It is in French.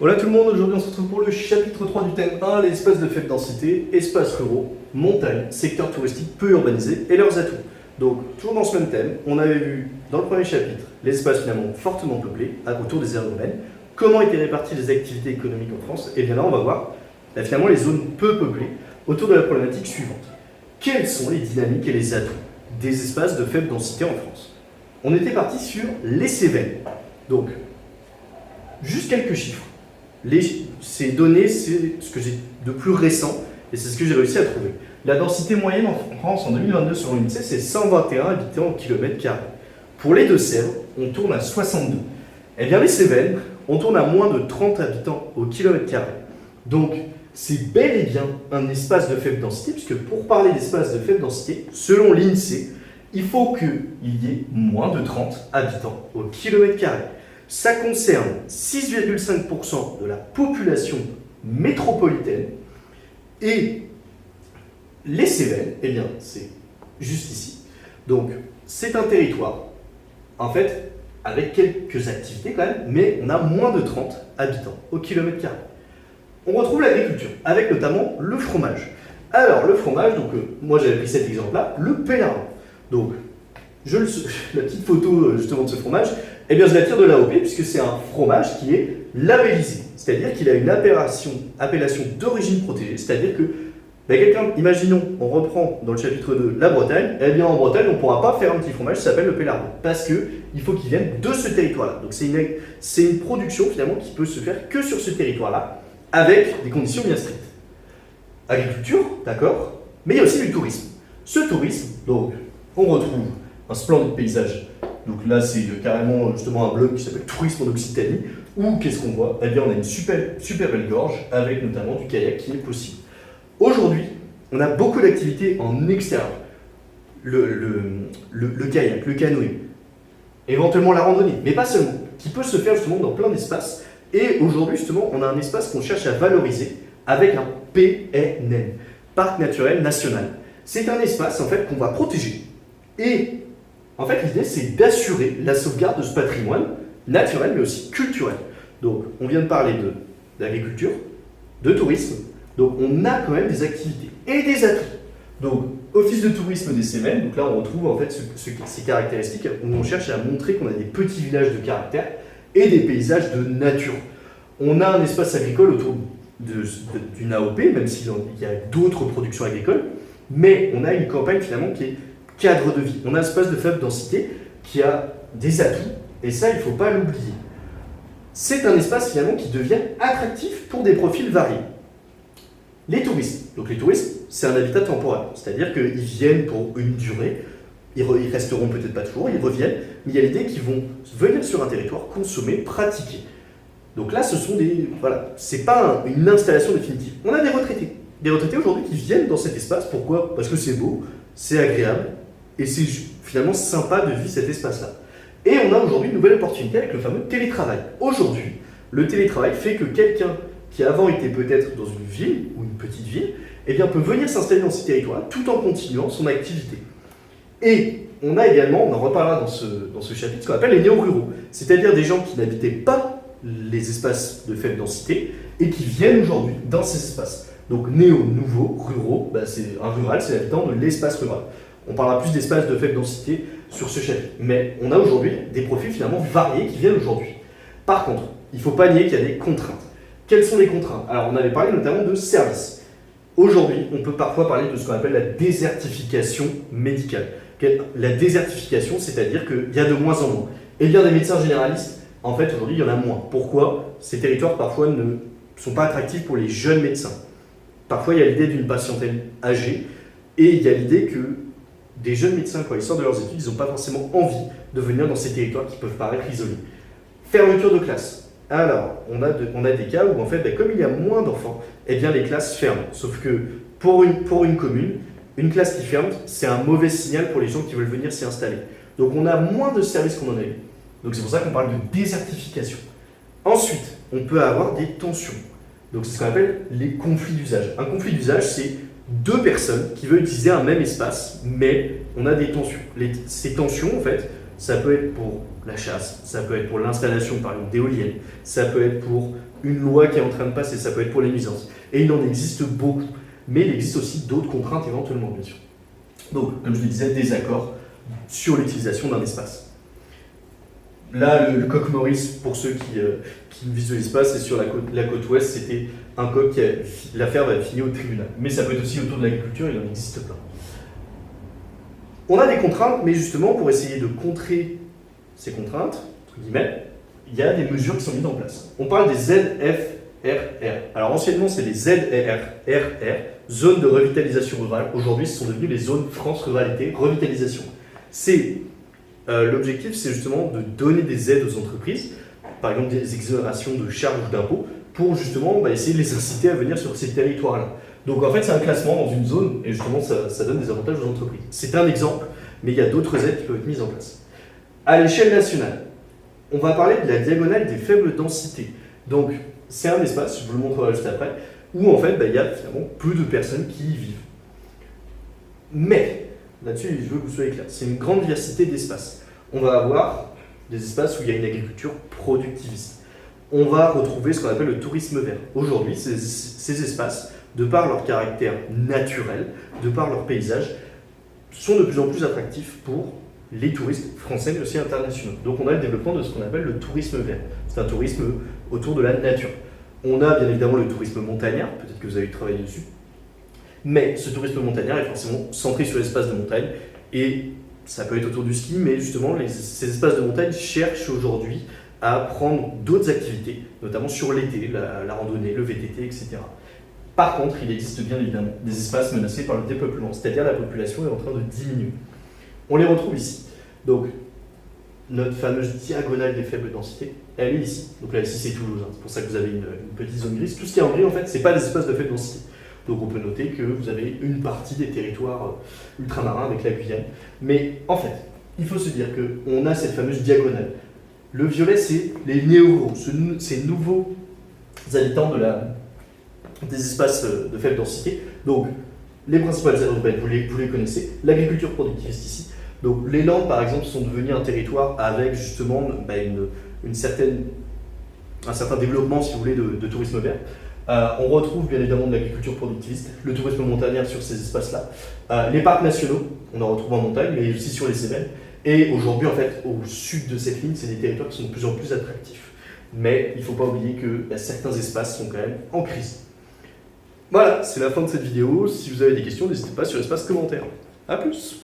Voilà tout le monde, aujourd'hui on se retrouve pour le chapitre 3 du thème 1, les espaces de faible densité, espaces ruraux, montagnes, secteurs touristiques peu urbanisés et leurs atouts. Donc toujours dans ce même thème, on avait vu dans le premier chapitre les espaces finalement fortement peuplés autour des aires urbaines, comment étaient réparties les activités économiques en France, et bien là on va voir finalement les zones peu peuplées autour de la problématique suivante. Quelles sont les dynamiques et les atouts des espaces de faible densité en France? On était parti sur les Cévennes, donc juste quelques chiffres. Ces données, c'est ce que j'ai de plus récent et c'est ce que j'ai réussi à trouver. La densité moyenne en France en 2022 selon l'INSEE, c'est 121 habitants au kilomètre carré. Pour les Deux-Sèvres, on tourne à 62. Eh bien, les Cévennes, on tourne à moins de 30 habitants au kilomètre carré. Donc, c'est bel et bien un espace de faible densité, puisque pour parler d'espace de faible densité, selon l'INSEE, il faut qu'il y ait moins de 30 habitants au kilomètre carré. Ça concerne 6,5% de la population métropolitaine et les Cévennes, eh bien, c'est juste ici. Donc, c'est un territoire, en fait, avec quelques activités quand même, mais on a moins de 30 habitants au kilomètre carré. On retrouve l'agriculture, avec notamment le fromage. Alors, le fromage, donc moi j'avais pris cet exemple-là, le Pélarin. Donc, la petite photo justement de ce fromage, eh bien je la tire de l'AOP puisque c'est un fromage qui est labellisé, c'est-à-dire qu'il a une appellation d'origine protégée, c'est-à-dire que quelqu'un, imaginons, on reprend dans le chapitre 2 la Bretagne, eh bien en Bretagne on ne pourra pas faire un petit fromage qui s'appelle le Pélarin parce qu'il faut qu'il vienne de ce territoire-là. Donc c'est une production finalement qui peut se faire que sur ce territoire-là avec des conditions bien strictes. Agriculture, d'accord, mais il y a aussi du tourisme. Ce tourisme, donc on retrouve un splendide paysage. Donc là, c'est carrément justement un blog qui s'appelle Tourisme en Occitanie, où qu'est-ce qu'on voit? Eh bien, on a une super belle gorge, avec notamment du kayak qui est possible. Aujourd'hui, on a beaucoup d'activités en extérieur. Le kayak, le canoë, éventuellement la randonnée, mais pas seulement, qui peut se faire justement dans plein d'espaces. Et aujourd'hui, justement, on a un espace qu'on cherche à valoriser avec un PNN, Parc Naturel National. C'est un espace, en fait, qu'on va protéger. Et en fait, l'idée, c'est d'assurer la sauvegarde de ce patrimoine naturel, mais aussi culturel. Donc, on vient de parler d'agriculture, de tourisme. Donc, on a quand même des activités et des atouts. Donc, Office de tourisme des Cévennes. Donc là, on retrouve en fait ces caractéristiques où on cherche à montrer qu'on a des petits villages de caractère et des paysages de nature. On a un espace agricole autour d'une AOP, même s'il y a d'autres productions agricoles, mais on a une campagne finalement qui est cadre de vie. On a un espace de faible densité qui a des atouts, et ça, il ne faut pas l'oublier. C'est un espace finalement qui devient attractif pour des profils variés. Les touristes. Donc les touristes, c'est un habitat temporaire, c'est-à-dire qu'ils viennent pour une durée, ils resteront peut-être pas toujours, ils reviennent, mais il y a l'idée qu'ils vont venir sur un territoire, consommer, pratiquer. Donc là, ce sont c'est pas une installation définitive. On a des retraités. Des retraités aujourd'hui qui viennent dans cet espace. Pourquoi? Parce que c'est beau, c'est agréable, et c'est finalement sympa de vivre cet espace-là. Et on a aujourd'hui une nouvelle opportunité avec le fameux télétravail. Aujourd'hui, le télétravail fait que quelqu'un qui avant était peut-être dans une ville ou une petite ville, eh bien peut venir s'installer dans ces territoires tout en continuant son activité. Et on a également, on en reparlera dans ce chapitre, ce qu'on appelle les néo-ruraux, c'est-à-dire des gens qui n'habitaient pas les espaces de faible densité et qui viennent aujourd'hui dans ces espaces. Donc néo, nouveau, ruraux, c'est un rural, c'est l'habitant de l'espace rural. On parlera plus d'espaces de faible densité sur ce chapitre. Mais on a aujourd'hui des profils finalement variés qui viennent aujourd'hui. Par contre, il ne faut pas nier qu'il y a des contraintes. Quelles sont les contraintes? Alors on avait parlé notamment de services. Aujourd'hui, on peut parfois parler de ce qu'on appelle la désertification médicale. La désertification, c'est-à-dire qu'il y a de moins en moins. Et bien des médecins généralistes, en fait aujourd'hui il y en a moins. Pourquoi? Ces territoires parfois ne sont pas attractifs pour les jeunes médecins. Parfois il y a l'idée d'une patientèle âgée et il y a l'idée que des jeunes médecins, quand ils sortent de leurs études, ils n'ont pas forcément envie de venir dans ces territoires qui peuvent paraître isolés. Fermeture de classe. Alors, on a des cas où, en fait, comme il y a moins d'enfants, eh bien, les classes ferment. Sauf que pour une commune, une classe qui ferme, c'est un mauvais signal pour les gens qui veulent venir s'y installer. Donc, on a moins de services qu'on en a eu. Donc, c'est pour ça qu'on parle de désertification. Ensuite, on peut avoir des tensions. Donc, c'est ce qu'on appelle les conflits d'usage. Un conflit d'usage, c'est deux personnes qui veulent utiliser un même espace, mais on a des tensions. Ces tensions, en fait, Ça peut être pour la chasse, ça peut être pour l'installation par exemple d'éoliennes, ça peut être pour une loi qui est en train de passer, ça peut être pour les nuisances. Et il en existe beaucoup. Mais il existe aussi d'autres contraintes éventuellement, bien sûr. Donc, comme je le disais, des accords sur l'utilisation d'un espace. Là, le coq Maurice, pour ceux qui visualisent pas, c'est sur la côte ouest, c'était un coq qui l'affaire va finir au tribunal. Mais ça peut être aussi autour de l'agriculture, il en existe plein. On a des contraintes, mais justement, pour essayer de contrer ces contraintes, entre guillemets, il y a des mesures qui sont mises en place. On parle des ZFRR. Alors anciennement, c'est les ZRR, zones de revitalisation rurale. Aujourd'hui, ce sont devenues les zones France Ruralité Revitalisation. L'objectif, c'est justement de donner des aides aux entreprises, par exemple des exonérations de charges ou d'impôts, pour justement essayer de les inciter à venir sur ces territoires-là. Donc en fait, c'est un classement dans une zone, et justement, ça donne des avantages aux entreprises. C'est un exemple, mais il y a d'autres aides qui peuvent être mises en place. À l'échelle nationale, on va parler de la diagonale des faibles densités. Donc, c'est un espace, je vous le montrerai juste après, où en fait, il y a finalement peu de personnes qui y vivent. Mais, là-dessus, je veux que vous soyez clairs, c'est une grande diversité d'espaces. On va avoir des espaces où il y a une agriculture productiviste. On va retrouver ce qu'on appelle le tourisme vert. Aujourd'hui, ces espaces, de par leur caractère naturel, de par leur paysage, sont de plus en plus attractifs pour les touristes français mais aussi internationaux. Donc on a le développement de ce qu'on appelle le tourisme vert. C'est un tourisme autour de la nature. On a bien évidemment le tourisme montagnard, peut-être que vous avez travaillé dessus, mais ce tourisme montagnard est forcément centré sur l'espace de montagne et ça peut être autour du ski, mais justement ces espaces de montagne cherchent aujourd'hui à prendre d'autres activités, notamment sur l'été, la randonnée, le VTT, etc. Par contre, il existe bien évidemment des espaces menacés par le dépeuplement, c'est-à-dire la population est en train de diminuer. On les retrouve ici. Donc, notre fameuse diagonale des faibles densités, elle est ici. Donc là, ici, c'est Toulouse. C'est pour ça que vous avez une petite zone grise. Tout ce qui est en gris, en fait, ce n'est pas des espaces de faible densité. Donc on peut noter que vous avez une partie des territoires ultramarins avec la Guyane. Mais en fait, il faut se dire qu'on a cette fameuse diagonale. Le violet, c'est les néo-ruraux, ces nouveaux habitants des espaces de faible densité. Donc, les principales aires urbaines, vous les connaissez. L'agriculture productiviste ici. Donc, les Landes, par exemple, sont devenues un territoire avec justement un certain développement, si vous voulez, de tourisme vert. On retrouve bien évidemment de l'agriculture productiviste, le tourisme montagnard sur ces espaces-là. Les parcs nationaux, on en retrouve en montagne, mais aussi sur les Cévennes. Et aujourd'hui, en fait, au sud de cette ligne, c'est des territoires qui sont de plus en plus attractifs. Mais il ne faut pas oublier que certains espaces sont quand même en crise. Voilà, c'est la fin de cette vidéo. Si vous avez des questions, n'hésitez pas sur l'espace commentaire. A plus!